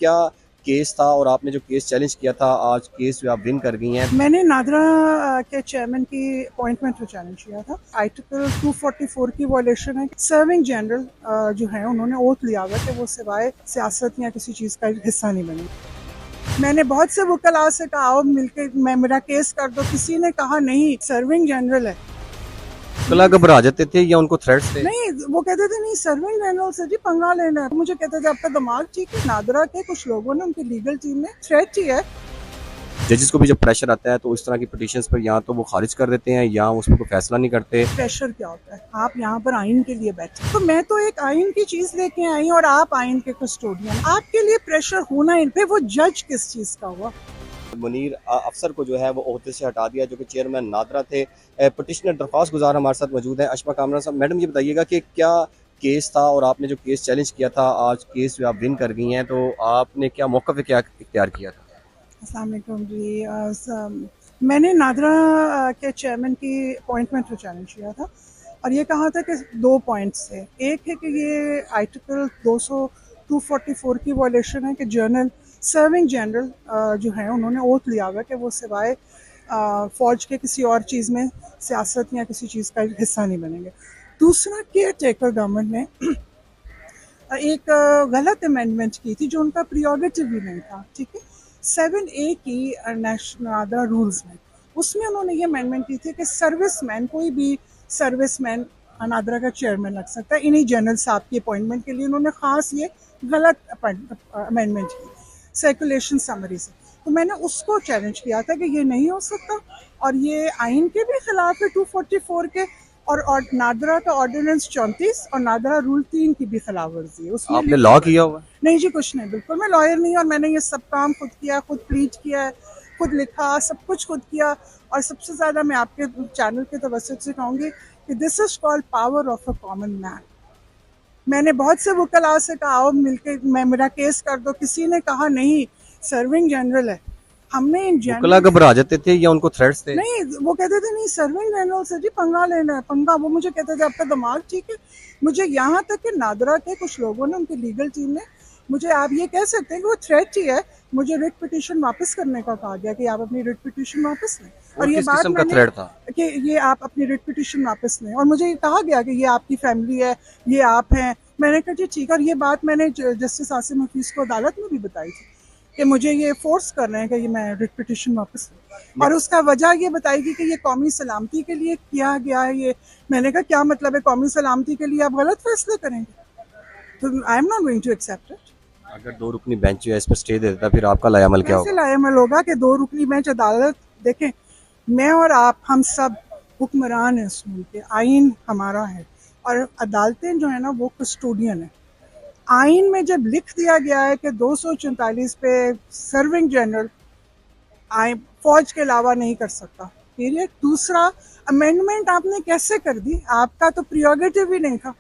क्या केस था और आपने जो केस चैलेंज किया था, आज केस जो आप विन कर गई हैं। मैंने नादरा के चेयरमैन की अपॉइंटमेंट को चैलेंज किया था। आर्टिकल 244 की वॉयलेशन है। सर्विंग जनरल जो है उन्होंने ओथ लिया हुआ कि वो सिवाय सियासत या किसी चीज़ का हिस्सा नहीं बने। मैंने बहुत से वकला से कहा आओ मिलके मैं मेरा केस कर दो, किसी ने कहा नहीं, सर्विंग जनरल है। कला घबरा जाते थे या उनको थ्रेट्स थे? नहीं, वो कहते थे नहीं सर्विंग जनरल से जी पंगा लेना है। मुझे कहते थे आपका दिमाग ठीक है। नादरा के कुछ लोगों ने, उनकी लीगल टीम ने थ्रेट किया है। जजेस को भी जब प्रेशर आता है तो इस तरह की पिटीशंस पर या तो वो खारिज कर देते हैं या उस पर कोई फैसला नहीं करते। प्रेशर क्या होता है? आप यहाँ पर आइन के लिए बैठे, तो मैं तो एक आइन की चीज लेके आई और आप आइन के कस्टोडियन। आपके लिए प्रेशर होना इन पे, वो जज किस चीज का हुआ? मुनीर अफसर को जो है वो ओहदे से हटा दिया, जो कि चेयरमैन नादरा थे। पिटिशनर दरख्वास्त गुजार हमारे साथ मौजूद हैं, अशफा कामरा साहब। मैडम ये बताइएगा कि क्या केस था और आपने जो केस चैलेंज किया था, आज केस जो आप विन कर गई हैं, तो आपने क्या मौक़िफ़ क्या इख्तियार किया था? अस्सलाम वालेकुम जी। मैंने नादरा के चेयरमैन की अपॉइंटमेंट को चैलेंज किया था और ये कहा था कि दो पॉइंट्स थे। एक है कि ये आर्टिकल 244 की वॉयलेशन है कि जर्नल सर्विंग जनरल जो है उन्होंने ओथ लिया हुआ कि वो सिवाय फौज के किसी और चीज़ में सियासत या किसी चीज़ का हिस्सा नहीं बनेंगे। दूसरा, केयर टेकर गवर्नमेंट ने एक गलत अमेंडमेंट की थी जो उनका प्रियोगेटिव भी नहीं था। ठीक है, 7A की नेशनल आधा रूल्स में, उसमें उन्होंने ये अमेंडमेंट की थी कि सर्विसमैन, कोई भी सर्विसमैन अनादरा का चेयरमैन लग सकता है। इन्हीं जनरल साहब की अपॉइंटमेंट के लिए उन्होंने खास ये गलत अमेंडमेंट की सर्कुलेशन समरी से। तो मैंने उसको चैलेंज किया था कि ये नहीं हो सकता और ये आइन के भी खिलाफ है 244 के, और नादरा का ऑर्डिनेंस 34 और नादरा रूल 3 की भी खिलाफ वर्जी है, उसमें आपने लिखा लॉ हुआ है। किया हुआ है? नहीं जी, कुछ नहीं, बिल्कुल मैं लॉयर नहीं, और मैंने ये सब काम खुद किया, खुद प्लीट किया है, खुद लिखा, सब कुछ खुद किया। और सबसे ज़्यादा मैं आपके चैनल के तवज्जुह से कहूँगी कि this is called power of a common man. मैंने बहुत से वकला से कहा आओ मिलके मैं मेरा केस कर दो, किसी ने कहा नहीं, सर्विंग जनरल है। हमने इन वकला जनरल घबरा जाते थे या उनको थ्रेट्स थे? नहीं, वो कहते थे नहीं सर्विंग जनरल से जी पंगा लेना है, पंगा। वो मुझे कहते थे आपका दिमाग ठीक है। मुझे यहाँ तक कि नादरा के कुछ लोगों ने, उनकी लीगल टीम ने, मुझे आप ये कह सकते हैं कि वो थ्रेट ही है, मुझे रिट पिटीशन वापस करने का कहा गया कि आप अपनी रिट पिटीशन वापस लें। और और ये किस बात किस्म का मैंने थ्रेट था? कि ये आप अपनी रिट पिटीशन वापस लें, और मुझे ये कहा गया कि ये आपकी फैमिली है, ये आप हैं। मैंने कहा जी ठीक है। और ये बात मैंने जस्टिस आसिम हफीज को अदालत में भी बताई थी कि मुझे ये फोर्स कर रहे हैं कि ये मैं रिट पिटीशन वापस लूँ, और उसका वजह ये बताएगी कि ये कौमी सलामती के लिए किया गया है। ये मैंने कहा क्या मतलब है, कौमी सलामती के लिए आप गलत फैसले करेंगे? तो I am not going to accept it. अगर दो रुकनी बेंच जो है इस पर स्टे दे देता, फिर आपका लायामल क्या कैसे होगा? लाएमल होगा कि दो रुकनी बेंच अदालत देखें? मैं और आप, हम सब हुक्मरान हैं इस मुल्क के, आइन हमारा है, और अदालतें जो है ना वो कस्टोडियन है। आइन में जब लिख दिया गया है कि 244 पे सर्विंग जनरल आए फौज के अलावा नहीं कर सकता, पीरियड। दूसरा, अमेंडमेंट आपने कैसे कर दी? आपका तो प्रियोगेटिव ही नहीं था।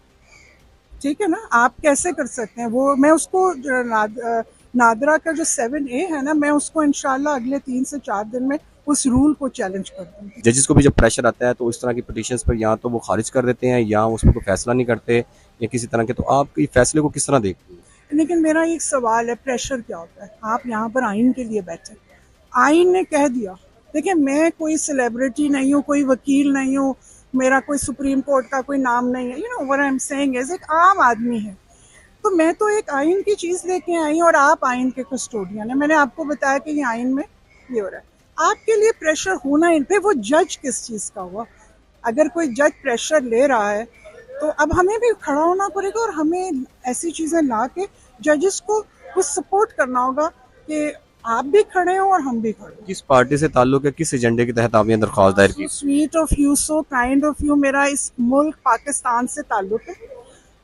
ठीक है ना, आप कैसे कर सकते हैं वो? मैं उसको नादरा का जो 7A है ना, मैं उसको इंशाल्लाह अगले 3 से 4 दिन में उस रूल को चैलेंज कर दूंगी। जजेस को भी जब प्रेशर आता है तो इस तरह की पिटीशंस पर या तो वो खारिज कर देते हैं या उस पर कोई फैसला नहीं करते या किसी तरह के, तो आप इस फैसले को किस तरह देखती हैं? लेकिन मेरा एक सवाल है, प्रेशर क्या होता है? आप यहाँ पर आइन के लिए बैठे, आइन ने कह दिया। देखिए, मैं कोई सेलिब्रिटी नहीं हूँ, कोई वकील नहीं हूँ, मेरा कोई सुप्रीम कोर्ट का कोई नाम नहीं है। You know what I am saying is, एक आम आदमी है। तो मैं तो एक आइन की चीज लेके आई, और आप आइन के कस्टोडियन है। मैंने आपको बताया कि ये आइन में ये हो रहा है। आपके लिए प्रेशर होना इन पे, वो जज किस चीज का हुआ? अगर कोई जज प्रेशर ले रहा है तो अब हमें भी खड़ा होना पड़ेगा, और हमें ऐसी चीजें ला के जजेस को कुछ सपोर्ट करना होगा कि आप भी खड़े हो और हम भी खड़े हो। किस पार्टी से ताल्लुक है, किस एजेंडे के तहत आपने दरख्वास्त दायर सो की थी? Sweet of you, so kind of you. मेरा इस मुल्क पाकिस्तान से ताल्लुक है,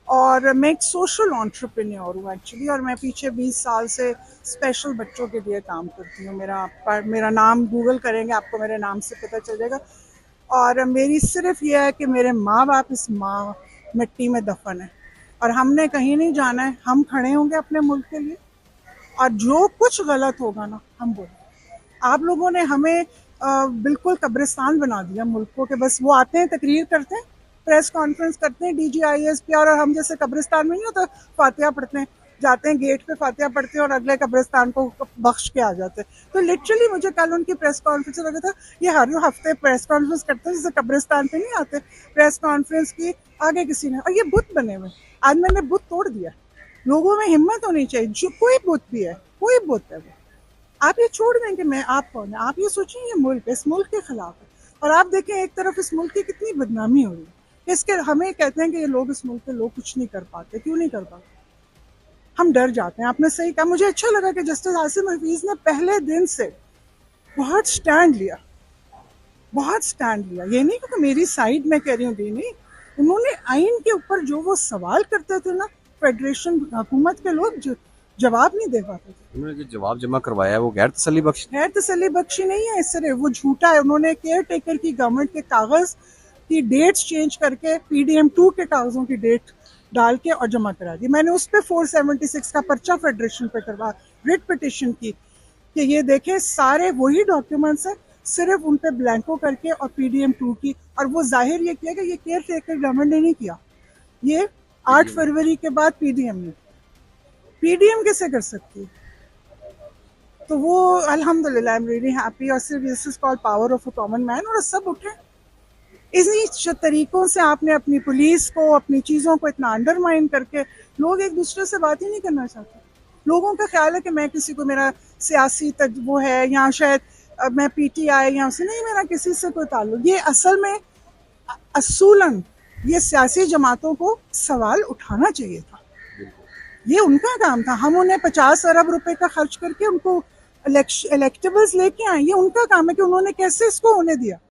और मैं एक सोशल एंटरप्रेन्योर हूँ एक्चुअली, और मैं पीछे 20 साल से स्पेशल बच्चों के लिए काम करती हूँ। मेरा नाम गूगल करेंगे, आपको मेरे नाम से पता चल जाएगा। और मेरी सिर्फ ये है कि मेरे माँ बाप इस माँ मिट्टी में दफन है, और हमने कहीं नहीं जाना है। हम खड़े होंगे अपने मुल्क के लिए, और जो कुछ गलत होगा ना, हम बोलेंगे। आप लोगों ने हमें बिल्कुल कब्रिस्तान बना दिया मुल्क को, कि बस वो आते हैं, तकरीर करते हैं, प्रेस कॉन्फ्रेंस करते हैं DGIS पे, और हम जैसे कब्रिस्तान में नहीं होता फातिहा पढ़ते हैं, जाते हैं गेट पे फातिहा पढ़ते हैं और अगले कब्रिस्तान को बख्श के आ जाते हैं। तो लिटरली मुझे कल उनकी प्रेस कॉन्फ्रेंस लगा था ये हर हफ्ते प्रेस कॉन्फ्रेंस करते हैं जैसे कब्रिस्तान पे नहीं आते प्रेस कॉन्फ्रेंस की, आगे किसी ने, और ये बुत बने हुए, आज मैंने बुत तोड़ दिया। लोगों में हिम्मत होनी चाहिए, जो कोई बुत भी है, कोई बुत है वो, आप ये छोड़ दें कि मैं आप कौन है, आप ये सोचें ये मुल्क है, इस मुल्क के खिलाफ है। और आप देखें एक तरफ इस मुल्क की कितनी बदनामी हो रही है, इसके हमें कहते हैं कि ये लोग, इस मुल्क के लोग कुछ नहीं कर पाते, क्यों नहीं कर पाते, हम डर जाते हैं। आपने सही कहा, मुझे अच्छा लगा कि जस्टिस आसिम हफीज ने पहले दिन से बहुत स्टैंड लिया, बहुत स्टैंड लिया। ये नहीं क्योंकि मेरी साइड में कह रही हूँ दी नहीं, उन्होंने आइन के ऊपर जो वो सवाल करते थे ना, फेडरेशन हुकूमत के लोग जवाब नहीं दे पाते थे। उन्होंने जो जवाब जमा करवाया है वो गैर तसल्ली बख्श। गैर तसल्ली बख्शी नहीं है, इस तरह वो झूठा है। उन्होंने केयर टेकर की गवर्नमेंट के कागज की डेट्स चेंज करके PDM2 के कागजों की डेट डाल के और जमा करा दी। मैंने उस पर 476 का पर्चा फेडरेशन पे करवा, रिट पिटिशन की, कि ये देखें सारे वही डॉक्यूमेंट्स हैं, सिर्फ उन पे ब्लैंको करके और PDM2 की, और वो जाहिर ये किया कि ये केयर टेकर गवर्नमेंट ने नहीं किया, ये 8 फरवरी के बाद PDM ने, PDM कैसे कर सकती है। तो वो अल्हम्दुलिल्लाह, आई एम रियली हैप्पी। और सिर्फ this is called power of a common man, और सब उठे। इन्हीं तरीकों से आपने अपनी पुलिस को, अपनी चीज़ों को इतना अंडरमाइन करके, लोग एक दूसरे से बात ही नहीं करना चाहते। लोगों का ख्याल है कि मैं किसी को, मेरा सियासी वो है या शायद मैं PTI या उसे नहीं, मेरा किसी से कोई ताल्लुक। ये असल में असूलन ये सियासी जमातों को सवाल उठाना चाहिए था, ये उनका काम था। हम उन्हें 50 अरब रुपए का खर्च करके उनको इलेक्टेबल्स लेके आए, ये उनका काम है कि उन्होंने कैसे इसको होने दिया।